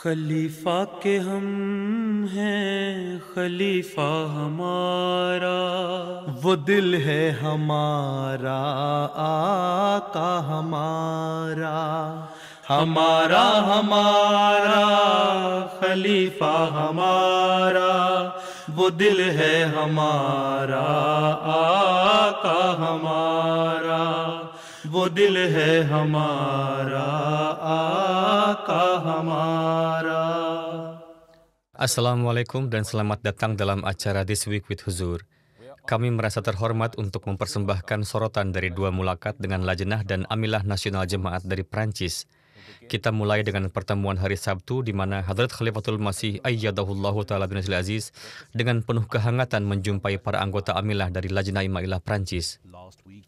खलीफा के हम हैं खलीफा हमारा, वो दिल है हमारा आका हमारा, हमारा हमारा खलीफा हमारा, वो दिल है हमारा आका हमारा, वो दिल है हमारा आका हमारा. Assalamualaikum dan selamat datang dalam acara This Week with Huzur. Kami merasa terhormat untuk mempersembahkan sorotan dari dua mulakat dengan Lajnah dan Amilah Nasional Jemaat dari Prancis. Kita mulai dengan pertemuan hari Sabtu di mana Hadrat Khalifatul Masih Ayyadahullahu Ta'ala bin Aziz dengan penuh kehangatan menjumpai para anggota Amilah dari Lajnah Imailah Prancis.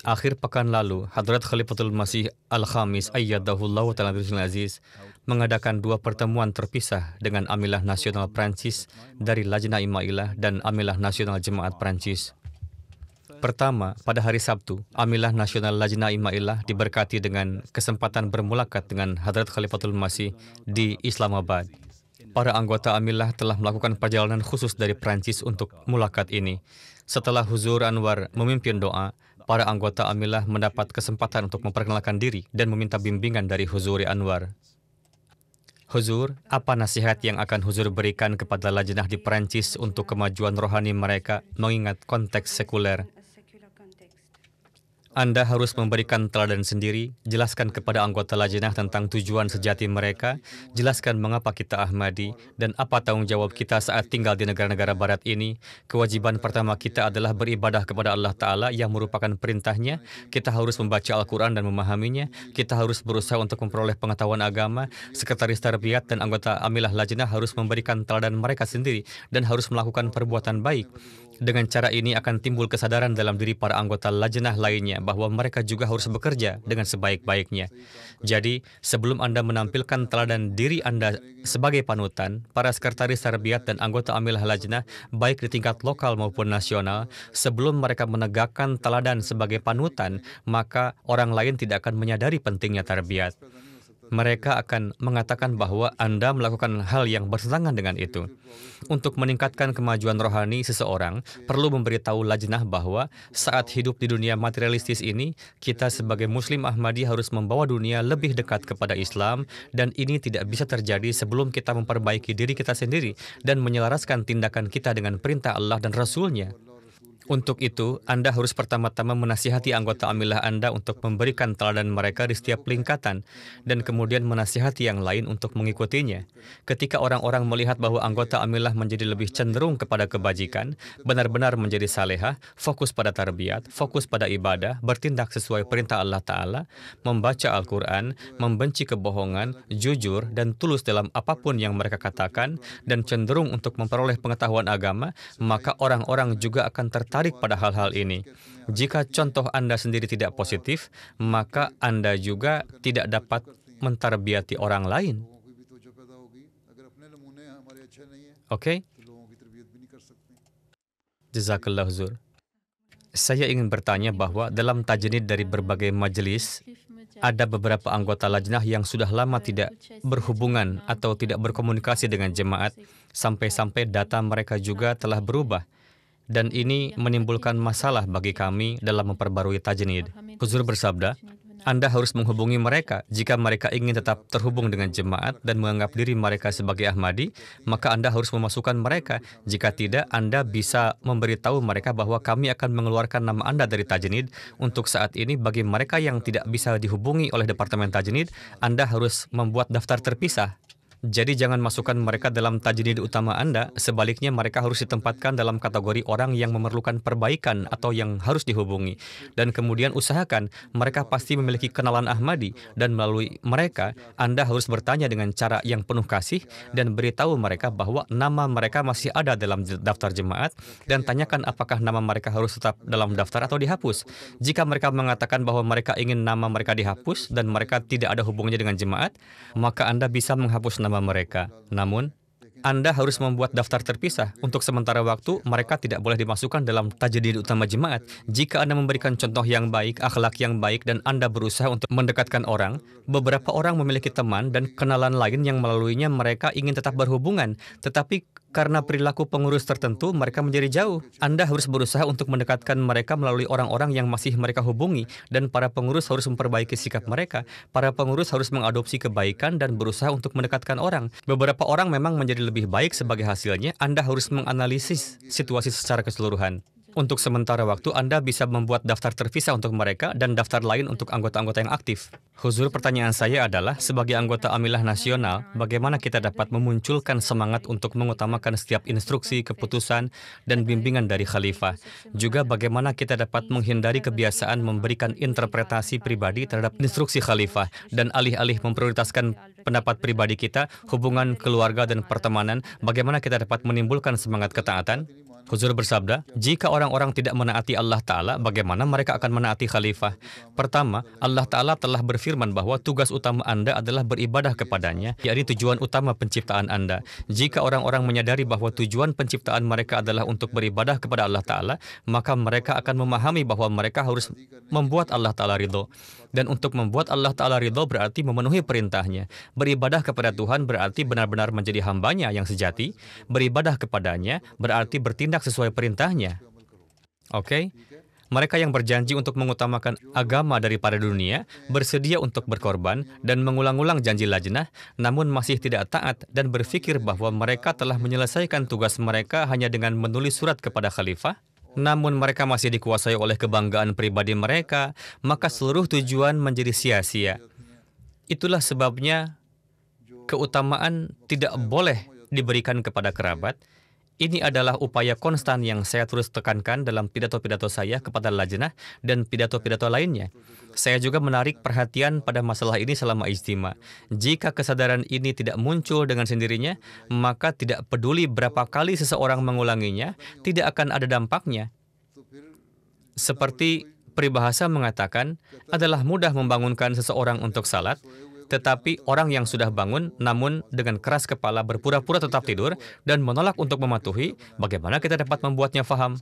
Akhir pekan lalu, Hadrat Khalifatul Masih Al-Khamis Ayyadahullahu Ta'ala bin Aziz mengadakan dua pertemuan terpisah dengan Amilah Nasional Prancis dari Lajnah Imailah dan Amilah Nasional Jemaat Prancis. Pertama, pada hari Sabtu, Amilah Nasional Lajnah Imailah diberkati dengan kesempatan bermulakat dengan Hadrat Khalifatul Masih di Islamabad. Para anggota Amilah telah melakukan perjalanan khusus dari Prancis untuk mulakat ini. Setelah Huzur Anwar memimpin doa, para anggota Amilah mendapat kesempatan untuk memperkenalkan diri dan meminta bimbingan dari Huzuri Anwar. Huzur, apa nasihat yang akan Huzur berikan kepada Lajnah di Prancis untuk kemajuan rohani mereka mengingat konteks sekuler? Anda harus memberikan teladan sendiri, jelaskan kepada anggota Lajnah tentang tujuan sejati mereka, jelaskan mengapa kita Ahmadi, dan apa tanggung jawab kita saat tinggal di negara-negara barat ini. Kewajiban pertama kita adalah beribadah kepada Allah Ta'ala yang merupakan perintahnya. Kita harus membaca Al-Quran dan memahaminya. Kita harus berusaha untuk memperoleh pengetahuan agama. Sekretaris Tarbiyat dan anggota Amilah Lajnah harus memberikan teladan mereka sendiri dan harus melakukan perbuatan baik. Dengan cara ini akan timbul kesadaran dalam diri para anggota Lajnah lainnya bahwa mereka juga harus bekerja dengan sebaik-baiknya. Jadi, sebelum Anda menampilkan teladan diri Anda sebagai panutan, para sekretaris tarbiyat dan anggota Amilah Lajnah, baik di tingkat lokal maupun nasional, sebelum mereka menegakkan teladan sebagai panutan, maka orang lain tidak akan menyadari pentingnya tarbiyat. Mereka akan mengatakan bahwa Anda melakukan hal yang bertentangan dengan itu. Untuk meningkatkan kemajuan rohani seseorang, perlu memberitahu Lajnah bahwa saat hidup di dunia materialistis ini, kita sebagai Muslim Ahmadi harus membawa dunia lebih dekat kepada Islam, dan ini tidak bisa terjadi sebelum kita memperbaiki diri kita sendiri dan menyelaraskan tindakan kita dengan perintah Allah dan Rasul-Nya. Untuk itu, Anda harus pertama-tama menasihati anggota Amilah Anda untuk memberikan teladan mereka di setiap lingkatan, dan kemudian menasihati yang lain untuk mengikutinya. Ketika orang-orang melihat bahwa anggota Amilah menjadi lebih cenderung kepada kebajikan, benar-benar menjadi salehah, fokus pada tarbiyat, fokus pada ibadah, bertindak sesuai perintah Allah Ta'ala, membaca Al-Quran, membenci kebohongan, jujur, dan tulus dalam apapun yang mereka katakan, dan cenderung untuk memperoleh pengetahuan agama, maka orang-orang juga akan tertarik pada hal-hal ini. Jika contoh Anda sendiri tidak positif, maka Anda juga tidak dapat mentarbiyati orang lain. Oke? Jazakallah Huzur. Saya ingin bertanya bahwa dalam tajnid dari berbagai majelis, ada beberapa anggota Lajnah yang sudah lama tidak berhubungan atau tidak berkomunikasi dengan jemaat, sampai-sampai data mereka juga telah berubah. Dan ini menimbulkan masalah bagi kami dalam memperbarui tajnid. Huzur bersabda, Anda harus menghubungi mereka. Jika mereka ingin tetap terhubung dengan jemaat dan menganggap diri mereka sebagai Ahmadi, maka Anda harus memasukkan mereka. Jika tidak, Anda bisa memberitahu mereka bahwa kami akan mengeluarkan nama Anda dari tajnid. Untuk saat ini, bagi mereka yang tidak bisa dihubungi oleh Departemen Tajnid, Anda harus membuat daftar terpisah. Jadi jangan masukkan mereka dalam tajnid utama Anda, sebaliknya mereka harus ditempatkan dalam kategori orang yang memerlukan perbaikan atau yang harus dihubungi. Dan kemudian usahakan mereka pasti memiliki kenalan Ahmadi, dan melalui mereka Anda harus bertanya dengan cara yang penuh kasih dan beritahu mereka bahwa nama mereka masih ada dalam daftar jemaat, dan tanyakan apakah nama mereka harus tetap dalam daftar atau dihapus. Jika mereka mengatakan bahwa mereka ingin nama mereka dihapus dan mereka tidak ada hubungannya dengan jemaat, maka Anda bisa menghapus nama mereka. Namun, Anda harus membuat daftar terpisah. Untuk sementara waktu, mereka tidak boleh dimasukkan dalam tajdid utama jemaat. Jika Anda memberikan contoh yang baik, akhlak yang baik, dan Anda berusaha untuk mendekatkan orang, beberapa orang memiliki teman dan kenalan lain yang melaluinya mereka ingin tetap berhubungan. Tetapi karena perilaku pengurus tertentu, mereka menjadi jauh. Anda harus berusaha untuk mendekatkan mereka melalui orang-orang yang masih mereka hubungi, dan para pengurus harus memperbaiki sikap mereka. Para pengurus harus mengadopsi kebaikan dan berusaha untuk mendekatkan orang. Beberapa orang memang menjadi lebih baik sebagai hasilnya. Anda harus menganalisis situasi secara keseluruhan. Untuk sementara waktu, Anda bisa membuat daftar terpisah untuk mereka dan daftar lain untuk anggota-anggota yang aktif. Huzur, pertanyaan saya adalah, sebagai anggota Amilah Nasional, bagaimana kita dapat memunculkan semangat untuk mengutamakan setiap instruksi, keputusan, dan bimbingan dari khalifah? Juga bagaimana kita dapat menghindari kebiasaan memberikan interpretasi pribadi terhadap instruksi khalifah, dan alih-alih memprioritaskan pendapat pribadi kita, hubungan keluarga dan pertemanan, bagaimana kita dapat menimbulkan semangat ketaatan? Huzur bersabda, jika orang-orang tidak menaati Allah Ta'ala, bagaimana mereka akan menaati khalifah? Pertama, Allah Ta'ala telah berfirman bahwa tugas utama Anda adalah beribadah kepadanya, yakni tujuan utama penciptaan Anda. Jika orang-orang menyadari bahwa tujuan penciptaan mereka adalah untuk beribadah kepada Allah Ta'ala, maka mereka akan memahami bahwa mereka harus membuat Allah Ta'ala ridho. Dan untuk membuat Allah Ta'ala ridho berarti memenuhi perintahnya. Beribadah kepada Tuhan berarti benar-benar menjadi hambanya yang sejati. Beribadah kepadanya berarti bertindak sesuai perintahnya. Oke? Mereka yang berjanji untuk mengutamakan agama daripada dunia, bersedia untuk berkorban dan mengulang-ulang janji lajnah, namun masih tidak taat dan berpikir bahwa mereka telah menyelesaikan tugas mereka hanya dengan menulis surat kepada khalifah, namun mereka masih dikuasai oleh kebanggaan pribadi mereka, maka seluruh tujuan menjadi sia-sia. Itulah sebabnya keutamaan tidak boleh diberikan kepada kerabat. Ini adalah upaya konstan yang saya terus tekankan dalam pidato-pidato saya kepada lajnah dan pidato-pidato lainnya. Saya juga menarik perhatian pada masalah ini selama ijtima. Jika kesadaran ini tidak muncul dengan sendirinya, maka tidak peduli berapa kali seseorang mengulanginya, tidak akan ada dampaknya. Seperti peribahasa mengatakan, adalah mudah membangunkan seseorang untuk salat, tetapi orang yang sudah bangun namun dengan keras kepala berpura-pura tetap tidur dan menolak untuk mematuhi, bagaimana kita dapat membuatnya faham?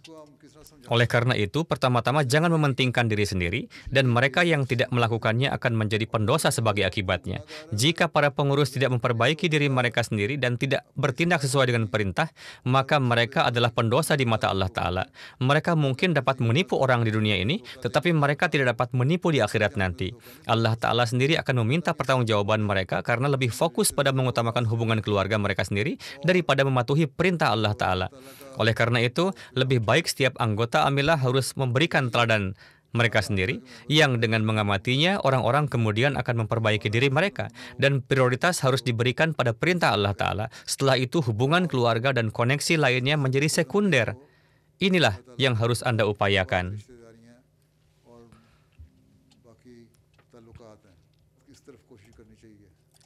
Oleh karena itu, pertama-tama jangan mementingkan diri sendiri, dan mereka yang tidak melakukannya akan menjadi pendosa sebagai akibatnya. Jika para pengurus tidak memperbaiki diri mereka sendiri dan tidak bertindak sesuai dengan perintah, maka mereka adalah pendosa di mata Allah Ta'ala. Mereka mungkin dapat menipu orang di dunia ini, tetapi mereka tidak dapat menipu di akhirat nanti. Allah Ta'ala sendiri akan meminta pertanggungjawaban mereka karena lebih fokus pada mengutamakan hubungan keluarga mereka sendiri daripada mematuhi perintah Allah Ta'ala. Oleh karena itu, lebih baik setiap anggota Amilah harus memberikan teladan mereka sendiri, yang dengan mengamatinya, orang-orang kemudian akan memperbaiki diri mereka, dan prioritas harus diberikan pada perintah Allah Ta'ala. Setelah itu, hubungan keluarga dan koneksi lainnya menjadi sekunder. Inilah yang harus Anda upayakan.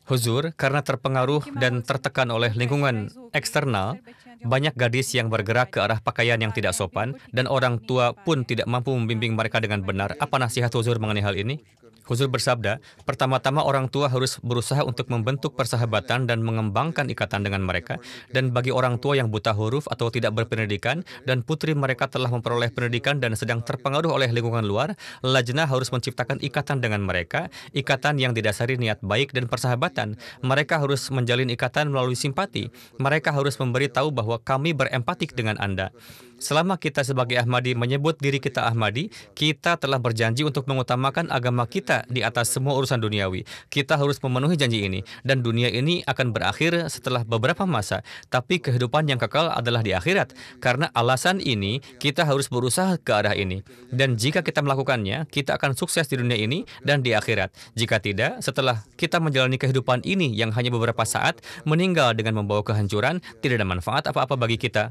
Huzur, karena terpengaruh dan tertekan oleh lingkungan eksternal, banyak gadis yang bergerak ke arah pakaian yang tidak sopan, dan orang tua pun tidak mampu membimbing mereka dengan benar. Apa nasihat Huzur mengenai hal ini? Huzur bersabda, pertama-tama orang tua harus berusaha untuk membentuk persahabatan dan mengembangkan ikatan dengan mereka. Dan bagi orang tua yang buta huruf atau tidak berpendidikan, dan putri mereka telah memperoleh pendidikan dan sedang terpengaruh oleh lingkungan luar, lajnah harus menciptakan ikatan dengan mereka, ikatan yang didasari niat baik dan persahabatan. Mereka harus menjalin ikatan melalui simpati. Mereka harus memberitahu bahwa kami berempatik dengan Anda. Selama kita sebagai Ahmadi menyebut diri kita Ahmadi, kita telah berjanji untuk mengutamakan agama kita di atas semua urusan duniawi. Kita harus memenuhi janji ini, dan dunia ini akan berakhir setelah beberapa masa, tapi kehidupan yang kekal adalah di akhirat. Karena alasan ini, kita harus berusaha ke arah ini. Dan jika kita melakukannya, kita akan sukses di dunia ini dan di akhirat. Jika tidak, setelah kita menjalani kehidupan ini yang hanya beberapa saat, meninggal dengan membawa kehancuran, tidak ada manfaat apa-apa bagi kita.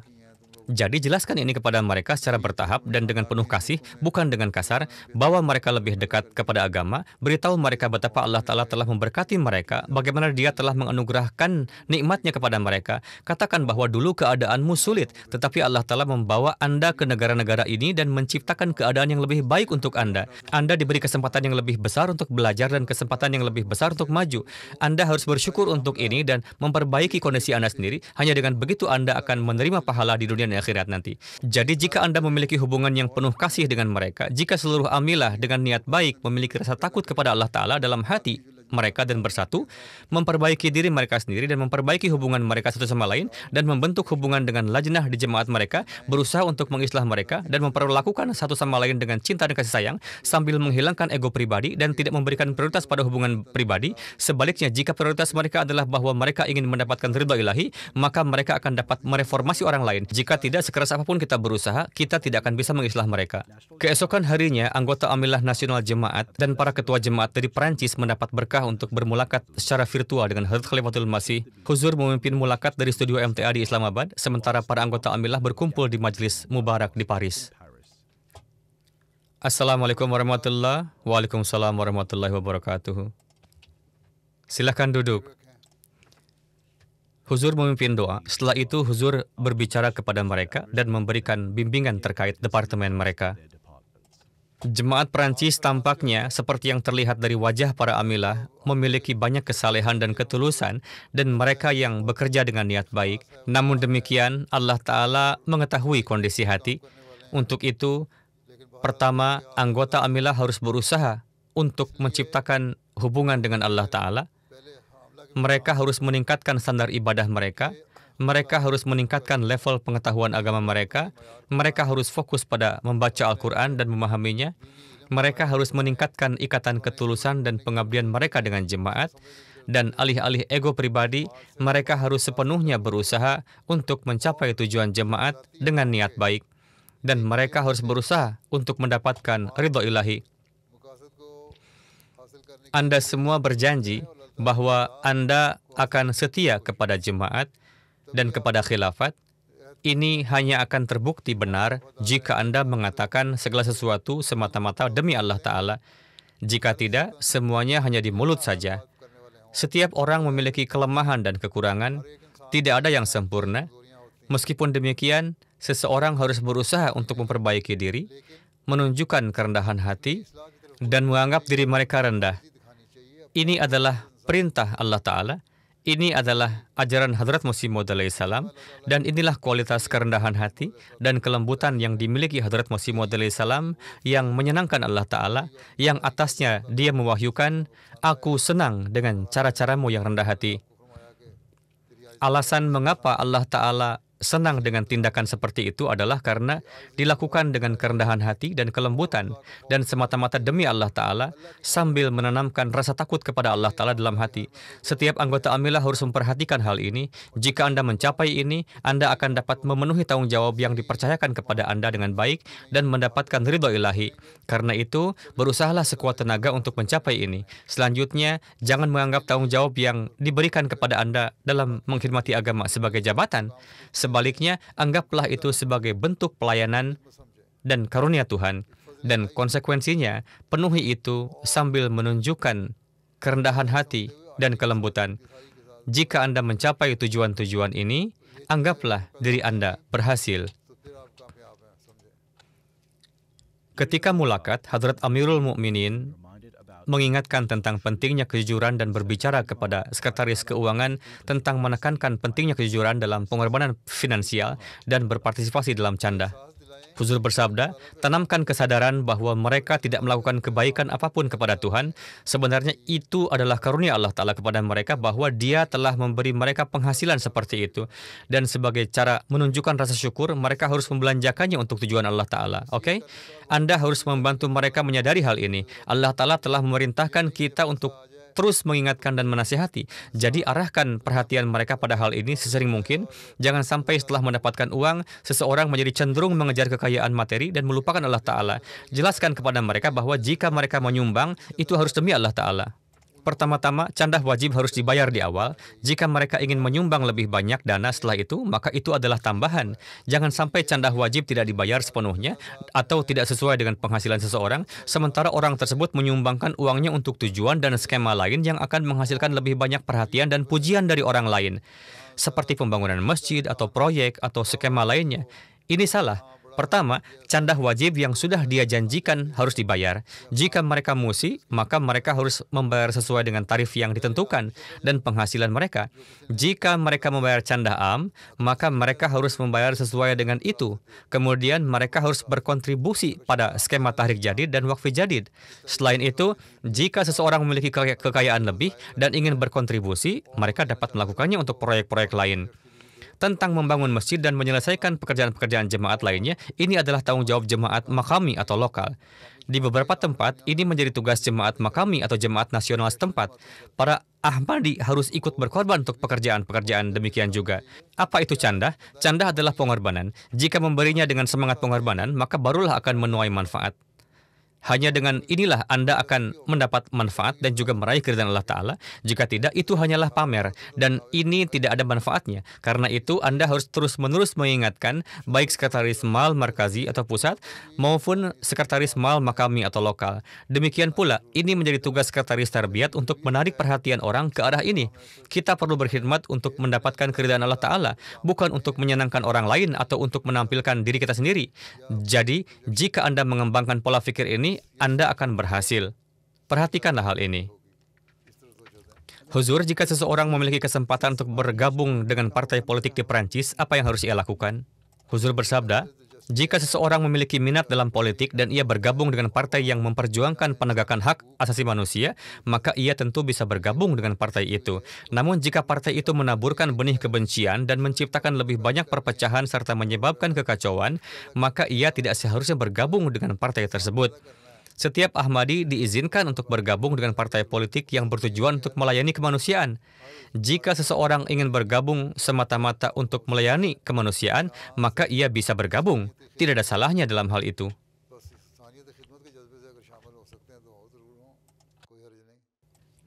Jadi jelaskan ini kepada mereka secara bertahap dan dengan penuh kasih, bukan dengan kasar, bawa mereka lebih dekat kepada agama, beritahu mereka betapa Allah Ta'ala telah memberkati mereka, bagaimana Dia telah menganugerahkan nikmatnya kepada mereka. Katakan bahwa dulu keadaanmu sulit, tetapi Allah Ta'ala membawa Anda ke negara-negara ini dan menciptakan keadaan yang lebih baik untuk Anda. Anda diberi kesempatan yang lebih besar untuk belajar dan kesempatan yang lebih besar untuk maju. Anda harus bersyukur untuk ini dan memperbaiki kondisi Anda sendiri. Hanya dengan begitu Anda akan menerima pahala di dunia dan akhirat nanti. Jadi jika Anda memiliki hubungan yang penuh kasih dengan mereka, jika seluruh amilah dengan niat baik memiliki rasa takut kepada Allah Ta'ala dalam hati mereka dan bersatu, memperbaiki diri mereka sendiri dan memperbaiki hubungan mereka satu sama lain dan membentuk hubungan dengan lajnah di jemaat mereka, berusaha untuk mengislah mereka dan memperlakukan satu sama lain dengan cinta dan kasih sayang sambil menghilangkan ego pribadi dan tidak memberikan prioritas pada hubungan pribadi. Sebaliknya, jika prioritas mereka adalah bahwa mereka ingin mendapatkan ridha ilahi, maka mereka akan dapat mereformasi orang lain. Jika tidak, sekeras apapun kita berusaha, kita tidak akan bisa mengislah mereka. Keesokan harinya, anggota Amilah Nasional Jemaat dan para ketua jemaat dari Perancis mendapat berkah untuk bermulakat secara virtual dengan Hadrat Khalifatul Masih. Huzur memimpin mulakat dari studio MTA di Islamabad, sementara para anggota Amilah berkumpul di Majlis Mubarak di Paris. Assalamualaikum warahmatullahi wabarakatuh. Waalaikumsalam warahmatullahi wabarakatuh. Silakan duduk. Huzur memimpin doa. Setelah itu Huzur berbicara kepada mereka dan memberikan bimbingan terkait departemen mereka. Jemaat Perancis tampaknya seperti yang terlihat dari wajah para amilah memiliki banyak kesalehan dan ketulusan dan mereka yang bekerja dengan niat baik. Namun demikian Allah Ta'ala mengetahui kondisi hati. Untuk itu, pertama, anggota amilah harus berusaha untuk menciptakan hubungan dengan Allah Ta'ala. Mereka harus meningkatkan standar ibadah mereka. Mereka harus meningkatkan level pengetahuan agama mereka. Mereka harus fokus pada membaca Al-Quran dan memahaminya. Mereka harus meningkatkan ikatan ketulusan dan pengabdian mereka dengan jemaat. Dan alih-alih ego pribadi, mereka harus sepenuhnya berusaha untuk mencapai tujuan jemaat dengan niat baik. Dan mereka harus berusaha untuk mendapatkan ridha ilahi. Anda semua berjanji bahwa Anda akan setia kepada jemaat dan kepada khilafat. Ini hanya akan terbukti benar jika Anda mengatakan segala sesuatu semata-mata demi Allah Ta'ala. Jika tidak, semuanya hanya di mulut saja. Setiap orang memiliki kelemahan dan kekurangan, tidak ada yang sempurna. Meskipun demikian, seseorang harus berusaha untuk memperbaiki diri, menunjukkan kerendahan hati, dan menganggap diri mereka rendah. Ini adalah perintah Allah Ta'ala. Ini adalah ajaran Hadrat Masih Maud alaihi salam, dan inilah kualitas kerendahan hati dan kelembutan yang dimiliki Hadrat Masih Maud alaihi salam yang menyenangkan Allah Ta'ala, yang atasnya Dia mewahyukan, "Aku senang dengan cara-caramu yang rendah hati." Alasan mengapa Allah Ta'ala senang dengan tindakan seperti itu adalah karena dilakukan dengan kerendahan hati dan kelembutan dan semata-mata demi Allah Ta'ala sambil menanamkan rasa takut kepada Allah Ta'ala dalam hati. Setiap anggota amilah harus memperhatikan hal ini. Jika Anda mencapai ini, Anda akan dapat memenuhi tanggung jawab yang dipercayakan kepada Anda dengan baik dan mendapatkan ridha ilahi. Karena itu, berusahalah sekuat tenaga untuk mencapai ini. Selanjutnya, jangan menganggap tanggung jawab yang diberikan kepada Anda dalam mengkhidmati agama sebagai jabatan. Sebaliknya, anggaplah itu sebagai bentuk pelayanan dan karunia Tuhan. Dan konsekuensinya, penuhi itu sambil menunjukkan kerendahan hati dan kelembutan. Jika Anda mencapai tujuan-tujuan ini, anggaplah diri Anda berhasil. Ketika mulakat, Hadrat Amirul Mukminin mengingatkan tentang pentingnya kejujuran dan berbicara kepada Sekretaris Keuangan tentang menekankan pentingnya kejujuran dalam pengorbanan finansial dan berpartisipasi dalam canda. Huzur bersabda, tanamkan kesadaran bahwa mereka tidak melakukan kebaikan apapun kepada Tuhan. Sebenarnya itu adalah karunia Allah Ta'ala kepada mereka bahwa Dia telah memberi mereka penghasilan seperti itu. Dan sebagai cara menunjukkan rasa syukur, mereka harus membelanjakannya untuk tujuan Allah Ta'ala. Oke? Anda harus membantu mereka menyadari hal ini. Allah Ta'ala telah memerintahkan kita untuk terus mengingatkan dan menasihati. Jadi arahkan perhatian mereka pada hal ini sesering mungkin. Jangan sampai setelah mendapatkan uang, seseorang menjadi cenderung mengejar kekayaan materi dan melupakan Allah Ta'ala. Jelaskan kepada mereka bahwa jika mereka menyumbang, itu harus demi Allah Ta'ala. Pertama-tama, candah wajib harus dibayar di awal. Jika mereka ingin menyumbang lebih banyak dana setelah itu, maka itu adalah tambahan. Jangan sampai candah wajib tidak dibayar sepenuhnya atau tidak sesuai dengan penghasilan seseorang, sementara orang tersebut menyumbangkan uangnya untuk tujuan dan skema lain yang akan menghasilkan lebih banyak perhatian dan pujian dari orang lain, seperti pembangunan masjid atau proyek atau skema lainnya. Ini salah. Pertama, candah wajib yang sudah dia janjikan harus dibayar. Jika mereka musi, maka mereka harus membayar sesuai dengan tarif yang ditentukan dan penghasilan mereka. Jika mereka membayar candah am, maka mereka harus membayar sesuai dengan itu. Kemudian mereka harus berkontribusi pada skema tahrik jadid dan wakfi jadid. Selain itu, jika seseorang memiliki kekayaan lebih dan ingin berkontribusi, mereka dapat melakukannya untuk proyek-proyek lain. Tentang membangun masjid dan menyelesaikan pekerjaan-pekerjaan jemaat lainnya, ini adalah tanggung jawab jemaat makami atau lokal. Di beberapa tempat, ini menjadi tugas jemaat makami atau jemaat nasional setempat. Para Ahmadi harus ikut berkorban untuk pekerjaan-pekerjaan demikian juga. Apa itu candah? Candah adalah pengorbanan. Jika memberinya dengan semangat pengorbanan, maka barulah akan menuai manfaat. Hanya dengan inilah Anda akan mendapat manfaat dan juga meraih keridhaan Allah Ta'ala. Jika tidak, itu hanyalah pamer. Dan ini tidak ada manfaatnya. Karena itu, Anda harus terus-menerus mengingatkan baik sekretaris mal markazi atau pusat maupun sekretaris mal makami atau lokal. Demikian pula, ini menjadi tugas sekretaris tarbiyat untuk menarik perhatian orang ke arah ini. Kita perlu berkhidmat untuk mendapatkan keridhaan Allah Ta'ala, bukan untuk menyenangkan orang lain atau untuk menampilkan diri kita sendiri. Jadi, jika Anda mengembangkan pola pikir ini, Anda akan berhasil. Perhatikanlah hal ini. Huzur, jika seseorang memiliki kesempatan untuk bergabung dengan partai politik di Perancis, apa yang harus ia lakukan? Huzur bersabda, jika seseorang memiliki minat dalam politik dan ia bergabung dengan partai yang memperjuangkan penegakan hak asasi manusia, maka ia tentu bisa bergabung dengan partai itu. Namun jika partai itu menaburkan benih kebencian dan menciptakan lebih banyak perpecahan serta menyebabkan kekacauan, maka ia tidak seharusnya bergabung dengan partai tersebut. Setiap Ahmadi diizinkan untuk bergabung dengan partai politik yang bertujuan untuk melayani kemanusiaan. Jika seseorang ingin bergabung semata-mata untuk melayani kemanusiaan, maka ia bisa bergabung. Tidak ada salahnya dalam hal itu.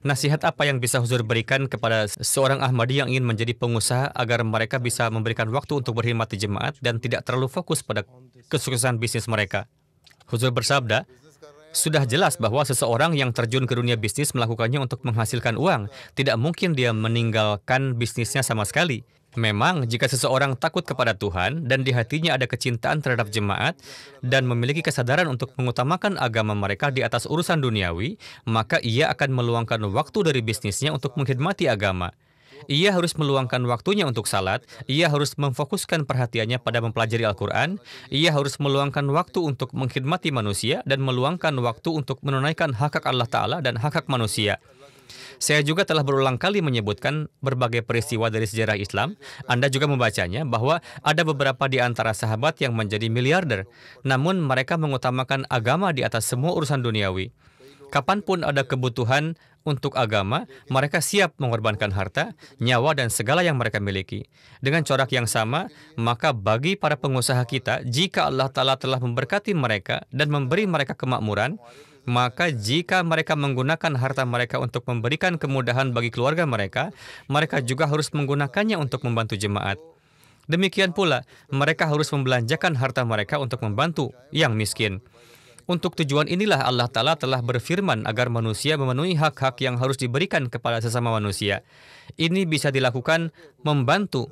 Nasihat apa yang bisa Huzur berikan kepada seorang Ahmadi yang ingin menjadi pengusaha agar mereka bisa memberikan waktu untuk berkhidmat di jemaat dan tidak terlalu fokus pada kesuksesan bisnis mereka? Huzur bersabda, sudah jelas bahwa seseorang yang terjun ke dunia bisnis melakukannya untuk menghasilkan uang. Tidak mungkin dia meninggalkan bisnisnya sama sekali. Memang, jika seseorang takut kepada Tuhan dan di hatinya ada kecintaan terhadap jemaat dan memiliki kesadaran untuk mengutamakan agama mereka di atas urusan duniawi, maka ia akan meluangkan waktu dari bisnisnya untuk mengkhidmati agama. Ia harus meluangkan waktunya untuk salat, ia harus memfokuskan perhatiannya pada mempelajari Al-Quran, ia harus meluangkan waktu untuk mengkhidmati manusia dan meluangkan waktu untuk menunaikan hak-hak Allah Ta'ala dan hak-hak manusia. Saya juga telah berulang kali menyebutkan berbagai peristiwa dari sejarah Islam. Anda juga membacanya bahwa ada beberapa di antara sahabat yang menjadi miliarder, namun mereka mengutamakan agama di atas semua urusan duniawi. Kapanpun ada kebutuhan untuk agama, mereka siap mengorbankan harta, nyawa, dan segala yang mereka miliki. Dengan corak yang sama, maka bagi para pengusaha kita, jika Allah Ta'ala telah memberkati mereka dan memberi mereka kemakmuran, maka jika mereka menggunakan harta mereka untuk memberikan kemudahan bagi keluarga mereka, mereka juga harus menggunakannya untuk membantu jemaat. Demikian pula, mereka harus membelanjakan harta mereka untuk membantu yang miskin. Untuk tujuan inilah Allah Ta'ala telah berfirman agar manusia memenuhi hak-hak yang harus diberikan kepada sesama manusia. Ini bisa dilakukan membantu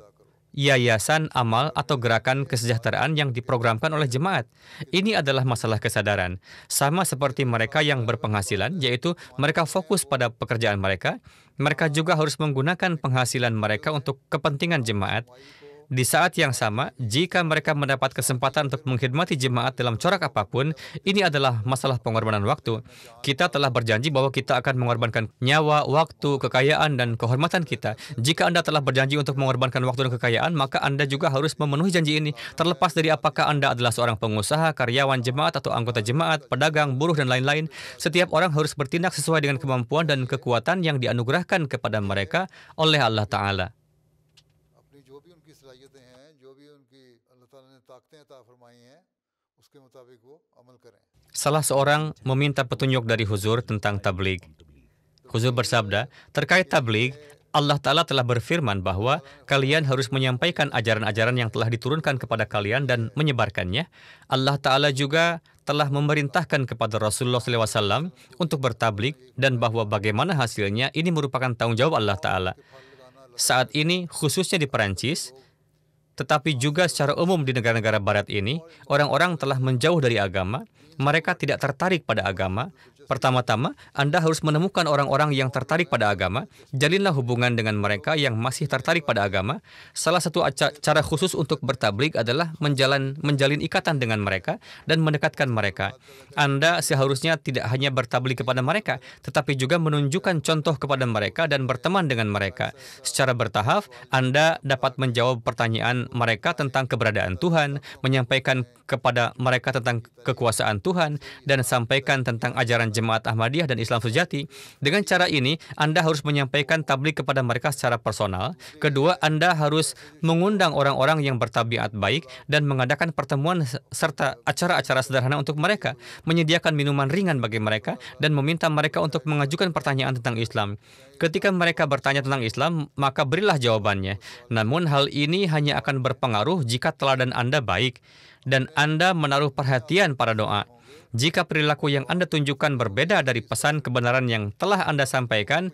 yayasan amal atau gerakan kesejahteraan yang diprogramkan oleh jemaat. Ini adalah masalah kesadaran. Sama seperti mereka yang berpenghasilan, yaitu mereka fokus pada pekerjaan mereka, mereka juga harus menggunakan penghasilan mereka untuk kepentingan jemaat. Di saat yang sama, jika mereka mendapat kesempatan untuk mengkhidmati jemaat dalam corak apapun, ini adalah masalah pengorbanan waktu. Kita telah berjanji bahwa kita akan mengorbankan nyawa, waktu, kekayaan, dan kehormatan kita. Jika Anda telah berjanji untuk mengorbankan waktu dan kekayaan, maka Anda juga harus memenuhi janji ini. Terlepas dari apakah Anda adalah seorang pengusaha, karyawan jemaat, atau anggota jemaat, pedagang, buruh, dan lain-lain, setiap orang harus bertindak sesuai dengan kemampuan dan kekuatan yang dianugerahkan kepada mereka oleh Allah Ta'ala. Salah seorang meminta petunjuk dari Huzur tentang tabligh. Huzur bersabda, terkait tabligh, Allah Ta'ala telah berfirman bahwa kalian harus menyampaikan ajaran-ajaran yang telah diturunkan kepada kalian dan menyebarkannya. Allah Ta'ala juga telah memerintahkan kepada Rasulullah SAW untuk bertabligh dan bahwa bagaimana hasilnya ini merupakan tanggung jawab Allah Ta'ala. Saat ini, khususnya di Perancis, tetapi juga secara umum di negara-negara barat ini, orang-orang telah menjauh dari agama, mereka tidak tertarik pada agama. Pertama-tama, Anda harus menemukan orang-orang yang tertarik pada agama, jalinlah hubungan dengan mereka yang masih tertarik pada agama. Salah satu cara khusus untuk bertabligh adalah menjalin ikatan dengan mereka dan mendekatkan mereka. Anda seharusnya tidak hanya bertabligh kepada mereka, tetapi juga menunjukkan contoh kepada mereka dan berteman dengan mereka. Secara bertahap, Anda dapat menjawab pertanyaan mereka tentang keberadaan Tuhan, menyampaikan kepada mereka tentang kekuasaan Tuhan, dan sampaikan tentang ajaran Jemaat Ahmadiyah dan Islam sejati. Dengan cara ini, Anda harus menyampaikan tabligh kepada mereka secara personal. Kedua, Anda harus mengundang orang-orang yang bertabiat baik dan mengadakan pertemuan serta acara-acara sederhana untuk mereka, menyediakan minuman ringan bagi mereka, dan meminta mereka untuk mengajukan pertanyaan tentang Islam. Ketika mereka bertanya tentang Islam, maka berilah jawabannya. Namun, hal ini hanya akan berpengaruh jika teladan Anda baik dan Anda menaruh perhatian pada doa. Jika perilaku yang Anda tunjukkan berbeda dari pesan kebenaran yang telah Anda sampaikan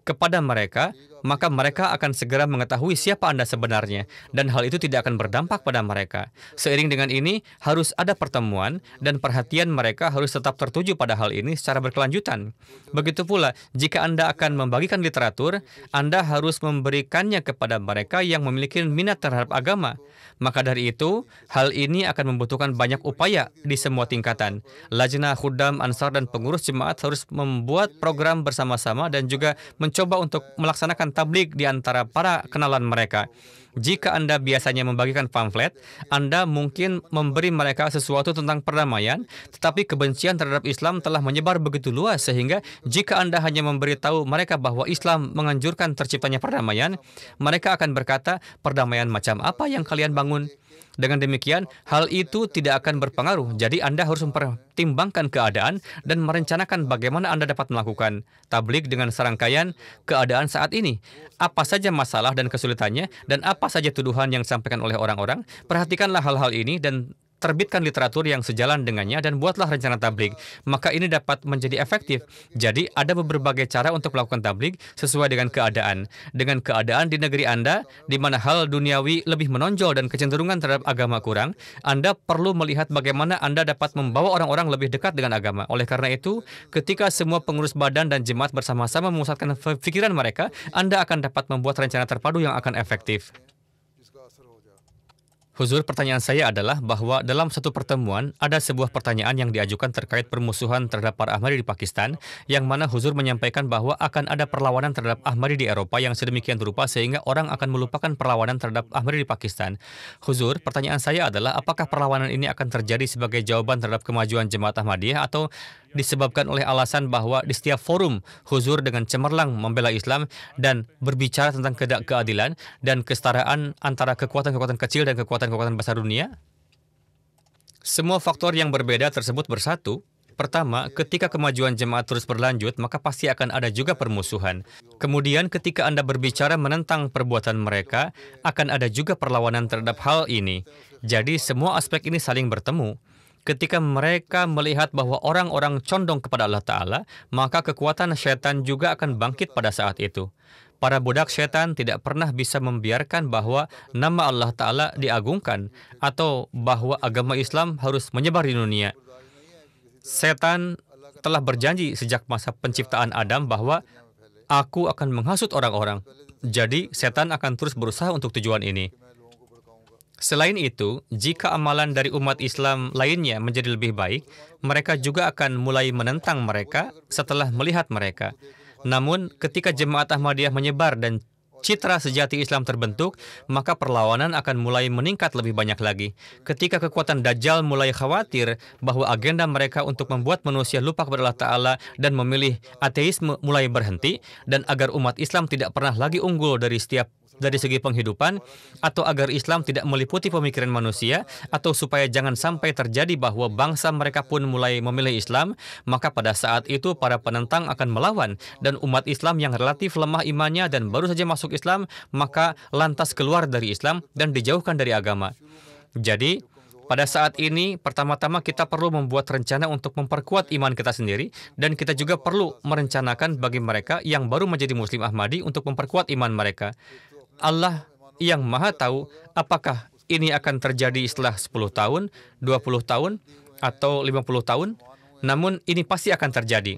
kepada mereka, maka mereka akan segera mengetahui siapa Anda sebenarnya, dan hal itu tidak akan berdampak pada mereka. Seiring dengan ini, harus ada pertemuan, dan perhatian mereka harus tetap tertuju pada hal ini secara berkelanjutan. Begitu pula, jika Anda akan membagikan literatur, Anda harus memberikannya kepada mereka yang memiliki minat terhadap agama. Maka dari itu, hal ini akan membutuhkan banyak upaya di semua tingkatan. Lajnah, Khuddam, Ansar, dan pengurus jemaat harus membuat program bersama-sama dan juga mencoba untuk melaksanakan tabligh di antara para kenalan mereka. Jika Anda biasanya membagikan pamflet, Anda mungkin memberi mereka sesuatu tentang perdamaian, tetapi kebencian terhadap Islam telah menyebar begitu luas sehingga jika Anda hanya memberitahu mereka bahwa Islam menganjurkan terciptanya perdamaian, mereka akan berkata, perdamaian macam apa yang kalian bangun? Dengan demikian, hal itu tidak akan berpengaruh. Jadi Anda harus mempertimbangkan keadaan dan merencanakan bagaimana Anda dapat melakukan tabligh dengan serangkaian keadaan saat ini. Apa saja masalah dan kesulitannya, dan apa saja tuduhan yang disampaikan oleh orang-orang. Perhatikanlah hal-hal ini dan terbitkan literatur yang sejalan dengannya dan buatlah rencana tabligh. Maka ini dapat menjadi efektif. Jadi ada berbagai cara untuk melakukan tabligh sesuai dengan keadaan. Dengan keadaan di negeri Anda, di mana hal duniawi lebih menonjol dan kecenderungan terhadap agama kurang, Anda perlu melihat bagaimana Anda dapat membawa orang-orang lebih dekat dengan agama. Oleh karena itu, ketika semua pengurus badan dan jemaat bersama-sama memusatkan pikiran mereka, Anda akan dapat membuat rencana terpadu yang akan efektif. Huzur, pertanyaan saya adalah bahwa dalam satu pertemuan ada sebuah pertanyaan yang diajukan terkait permusuhan terhadap para Ahmadi di Pakistan, yang mana Huzur menyampaikan bahwa akan ada perlawanan terhadap Ahmadi di Eropa yang sedemikian rupa sehingga orang akan melupakan perlawanan terhadap Ahmadi di Pakistan. Huzur, pertanyaan saya adalah apakah perlawanan ini akan terjadi sebagai jawaban terhadap kemajuan Jemaat Ahmadiyah atau disebabkan oleh alasan bahwa di setiap forum Huzur dengan cemerlang membela Islam dan berbicara tentang keadilan dan kesetaraan antara kekuatan-kekuatan kecil dan kekuatan-kekuatan besar dunia? Semua faktor yang berbeda tersebut bersatu. Pertama, ketika kemajuan jemaat terus berlanjut, maka pasti akan ada juga permusuhan. Kemudian, ketika Anda berbicara menentang perbuatan mereka, akan ada juga perlawanan terhadap hal ini. Jadi, semua aspek ini saling bertemu. Ketika mereka melihat bahwa orang-orang condong kepada Allah Ta'ala, maka kekuatan syaitan juga akan bangkit pada saat itu. Para budak syaitan tidak pernah bisa membiarkan bahwa nama Allah Ta'ala diagungkan atau bahwa agama Islam harus menyebar di dunia. Setan telah berjanji sejak masa penciptaan Adam bahwa aku akan menghasut orang-orang. Jadi, setan akan terus berusaha untuk tujuan ini. Selain itu, jika amalan dari umat Islam lainnya menjadi lebih baik, mereka juga akan mulai menentang mereka setelah melihat mereka. Namun, ketika Jemaat Ahmadiyah menyebar dan citra sejati Islam terbentuk, maka perlawanan akan mulai meningkat lebih banyak lagi. Ketika kekuatan Dajjal mulai khawatir bahwa agenda mereka untuk membuat manusia lupa kepada Allah Ta'ala dan memilih ateisme mulai berhenti, dan agar umat Islam tidak pernah lagi unggul dari setiap dari segi penghidupan, atau agar Islam tidak meliputi pemikiran manusia, atau supaya jangan sampai terjadi bahwa bangsa mereka pun mulai memilih Islam, maka pada saat itu para penentang akan melawan, dan umat Islam yang relatif lemah imannya dan baru saja masuk Islam, maka lantas keluar dari Islam dan dijauhkan dari agama. Jadi, pada saat ini, pertama-tama kita perlu membuat rencana untuk memperkuat iman kita sendiri, dan kita juga perlu merencanakan bagi mereka yang baru menjadi Muslim Ahmadi untuk memperkuat iman mereka. Allah yang Maha Tahu apakah ini akan terjadi setelah 10 tahun, 20 tahun, atau 50 tahun, namun ini pasti akan terjadi.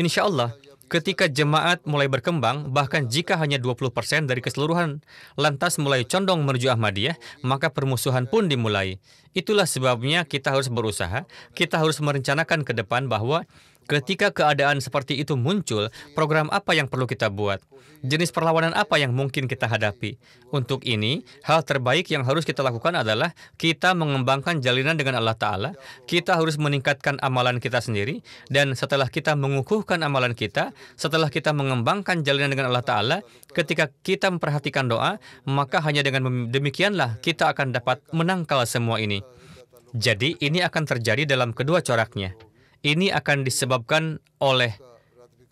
Insya Allah, ketika jemaat mulai berkembang, bahkan jika hanya 20% dari keseluruhan lantas mulai condong menuju Ahmadiyah, maka permusuhan pun dimulai. Itulah sebabnya kita harus berusaha, kita harus merencanakan ke depan bahwa ketika keadaan seperti itu muncul, program apa yang perlu kita buat? Jenis perlawanan apa yang mungkin kita hadapi? Untuk ini, hal terbaik yang harus kita lakukan adalah kita mengembangkan jalinan dengan Allah Ta'ala, kita harus meningkatkan amalan kita sendiri, dan setelah kita mengukuhkan amalan kita, setelah kita mengembangkan jalinan dengan Allah Ta'ala, ketika kita memperhatikan doa, maka hanya dengan demikianlah kita akan dapat menangkal semua ini. Jadi, ini akan terjadi dalam kedua coraknya. Ini akan disebabkan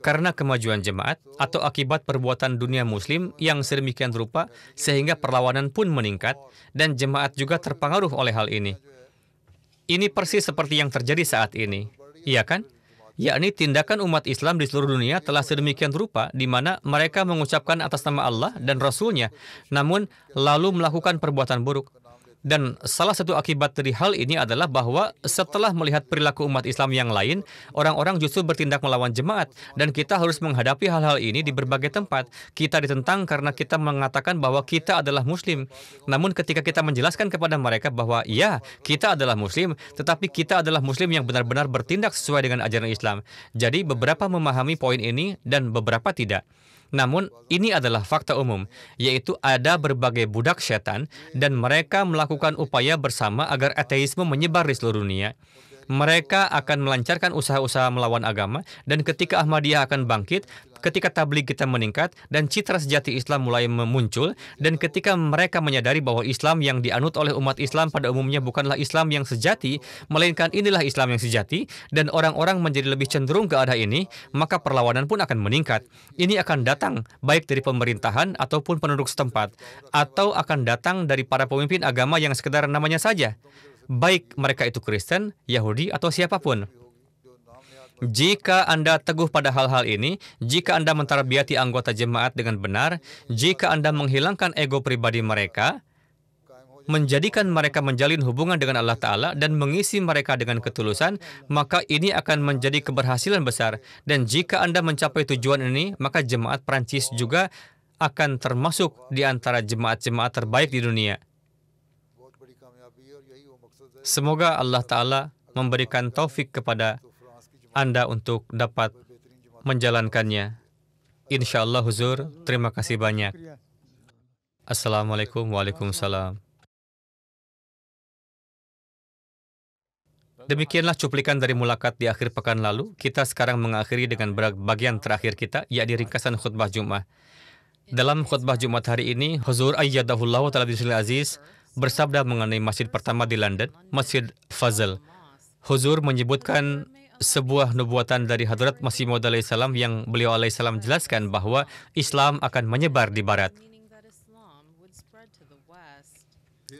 karena kemajuan jemaat atau akibat perbuatan dunia muslim yang sedemikian rupa sehingga perlawanan pun meningkat dan jemaat juga terpengaruh oleh hal ini. Ini persis seperti yang terjadi saat ini, iya kan? Yakni tindakan umat Islam di seluruh dunia telah sedemikian rupa di mana mereka mengucapkan atas nama Allah dan Rasul-Nya, namun lalu melakukan perbuatan buruk. Dan salah satu akibat dari hal ini adalah bahwa setelah melihat perilaku umat Islam yang lain, orang-orang justru bertindak melawan jemaat. Dan kita harus menghadapi hal-hal ini di berbagai tempat. Kita ditentang karena kita mengatakan bahwa kita adalah Muslim. Namun ketika kita menjelaskan kepada mereka bahwa ya, kita adalah Muslim, tetapi kita adalah Muslim yang benar-benar bertindak sesuai dengan ajaran Islam. Jadi beberapa memahami poin ini dan beberapa tidak. Namun, ini adalah fakta umum, yaitu ada berbagai budak setan dan mereka melakukan upaya bersama agar ateisme menyebar di seluruh dunia. Mereka akan melancarkan usaha-usaha melawan agama, dan ketika Ahmadiyah akan bangkit, ketika tabligh kita meningkat, dan citra sejati Islam mulai muncul, dan ketika mereka menyadari bahwa Islam yang dianut oleh umat Islam pada umumnya bukanlah Islam yang sejati, melainkan inilah Islam yang sejati, dan orang-orang menjadi lebih cenderung ke arah ini, maka perlawanan pun akan meningkat. Ini akan datang baik dari pemerintahan ataupun penduduk setempat, atau akan datang dari para pemimpin agama yang sekedar namanya saja, baik mereka itu Kristen, Yahudi, atau siapapun. Jika Anda teguh pada hal-hal ini, jika Anda mentarbiyati anggota jemaat dengan benar, jika Anda menghilangkan ego pribadi mereka, menjadikan mereka menjalin hubungan dengan Allah Ta'ala dan mengisi mereka dengan ketulusan, maka ini akan menjadi keberhasilan besar. Dan jika Anda mencapai tujuan ini, maka jemaat Prancis juga akan termasuk di antara jemaat-jemaat terbaik di dunia. Semoga Allah Ta'ala memberikan taufik kepada Anda untuk dapat menjalankannya. Insya Allah huzur, terima kasih banyak. Assalamualaikum, waalaikumsalam. Demikianlah cuplikan dari mulakat di akhir pekan lalu. Kita sekarang mengakhiri dengan bagian terakhir kita, yakni ringkasan khutbah Jumat. Dalam khutbah Jumat hari ini, Huzur Ayyadahullah Ta'ala Bismillah Aziz bersabda mengenai masjid pertama di London, Masjid Fazl. Huzur menyebutkan sebuah nubuatan dari Hadrat Masih Maud alaihissalam yang beliau alaihissalam jelaskan bahwa Islam akan menyebar di barat.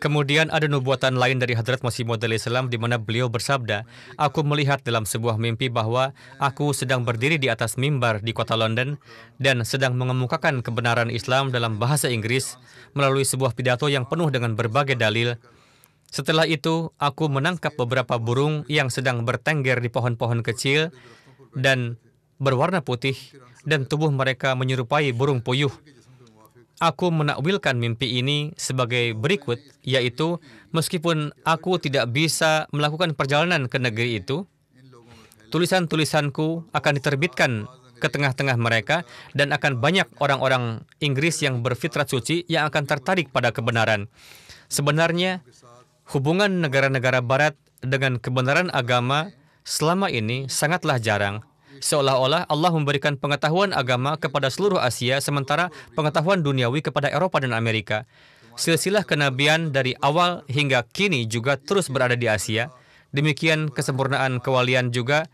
Kemudian ada nubuatan lain dari Hadrat Masih Maud alaihissalam di mana beliau bersabda, aku melihat dalam sebuah mimpi bahwa aku sedang berdiri di atas mimbar di kota London dan sedang mengemukakan kebenaran Islam dalam bahasa Inggris melalui sebuah pidato yang penuh dengan berbagai dalil. Setelah itu, aku menangkap beberapa burung yang sedang bertengger di pohon-pohon kecil dan berwarna putih dan tubuh mereka menyerupai burung puyuh. Aku menakwilkan mimpi ini sebagai berikut, yaitu meskipun aku tidak bisa melakukan perjalanan ke negeri itu, tulisan-tulisanku akan diterbitkan ke tengah-tengah mereka dan akan banyak orang-orang Inggris yang berfitrat suci yang akan tertarik pada kebenaran. Sebenarnya, hubungan negara-negara barat dengan kebenaran agama selama ini sangatlah jarang. Seolah-olah Allah memberikan pengetahuan agama kepada seluruh Asia, sementara pengetahuan duniawi kepada Eropa dan Amerika. Silsilah kenabian dari awal hingga kini juga terus berada di Asia. Demikian kesempurnaan kewalian juga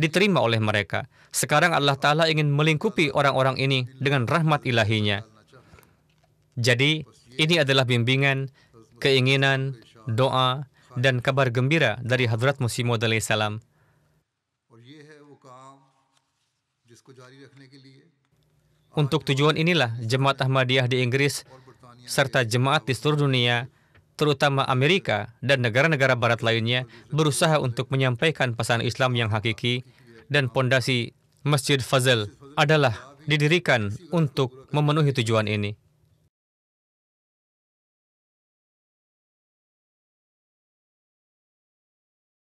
diterima oleh mereka. Sekarang Allah Ta'ala ingin melingkupi orang-orang ini dengan rahmat ilahinya. Jadi, ini adalah bimbingan, keinginan, doa, dan kabar gembira dari Hadrat Masih Maud alaihi salam. Untuk tujuan inilah Jemaat Ahmadiyah di Inggris serta jemaat di seluruh dunia, terutama Amerika dan negara-negara barat lainnya, berusaha untuk menyampaikan pesan Islam yang hakiki, dan pondasi Masjid Fazl adalah didirikan untuk memenuhi tujuan ini.